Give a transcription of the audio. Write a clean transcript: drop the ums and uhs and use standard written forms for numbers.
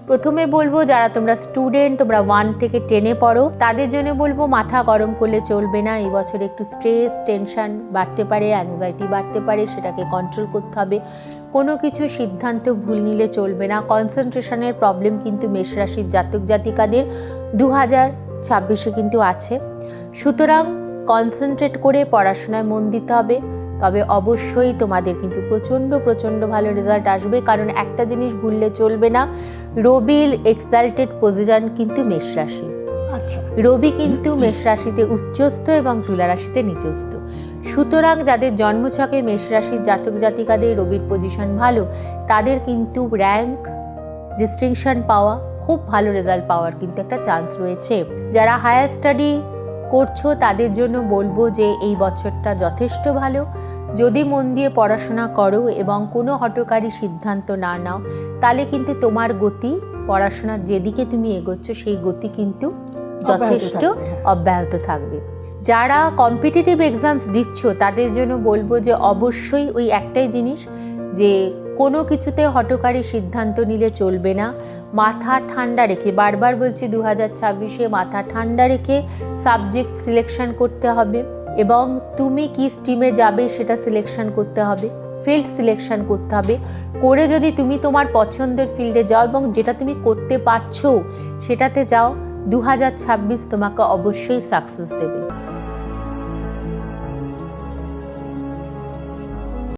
প্রথমে বলবো যারা তোমরা স্টুডেন্ট, তোমরা 1 থেকে 10-এ পড়ো, তাদের জন্য বলবো মাথা গরম করলে চলবে না। এই বছর একটু স্ট্রেস, টেনশন বাড়তে পারে, অ্যাংজাইটি বাড়তে পারে, সেটাকে কন্ট্রোল করতে হবে। কোনো কিছু সিদ্ধান্ত ভুল নিলে চলবে না। কনসেন্ট্রেশনের প্রবলেম কিন্তু মেষ রাশির জাতক জাতিকাদের 2026-এ কিন্তু আছে। সুতরাং কনসেন্ট্রেট করে পড়াশোনায় মন দিতে হবে। তবে অবশ্যই তোমাদের কিন্তু প্রচণ্ড ভালো রেজাল্ট আসবে, কারণ একটা জিনিস ভুললে চলবে না, রবির এক্সাল্টেড পজিশন কিন্তু মেষ রাশি। আচ্ছা, রবি কিন্তু মেষ রাশিতে উচ্চস্থ এবং তুলা রাশিতে নিচস্থ। সুতরাং যাদের জন্মছকে মেষ রাশির জাতক জাতিকাদের রবির পজিশন ভালো, তাদের কিন্তু র্যাঙ্ক, ডিস্টিংশন পাওয়া, খুব ভালো রেজাল্ট পাওয়ার কিন্তু একটা চান্স রয়েছে। যারা হায়ার স্টাডি করছো তাদের জন্য বলবো যে এই বছরটা যথেষ্ট ভালো। যদি মন দিয়ে পড়াশোনা করো এবং কোনো হঠকারী সিদ্ধান্ত না নাও, তাহলে কিন্তু তোমার গতি, পড়াশোনার যেদিকে তুমি এগোচ্ছ সেই গতি কিন্তু যথেষ্ট অব্যাহত থাকবে। যারা কম্পিটিটিভ এক্সামস দিচ্ছ তাদের জন্য বলবো যে অবশ্যই ওই একটাই জিনিস, যে কোনো কিছুতে হঠকারী সিদ্ধান্ত নিলে চলবে না। মাথা ঠান্ডা রেখে, বারবার বলছি 2026-এ মাথা ঠান্ডা রেখে সাবজেক্ট সিলেকশন করতে হবে, এবং তুমি কি স্ট্রিমে যাবে সেটা সিলেকশন করতে হবে, ফিল্ড সিলেকশন করতে হবে। করে যদি তুমি তোমার পছন্দের ফিল্ডে যাও এবং যেটা তুমি করতে পারছো সেটাতে যাও, 2026 তোমাকে অবশ্যই সাকসেস দেবে।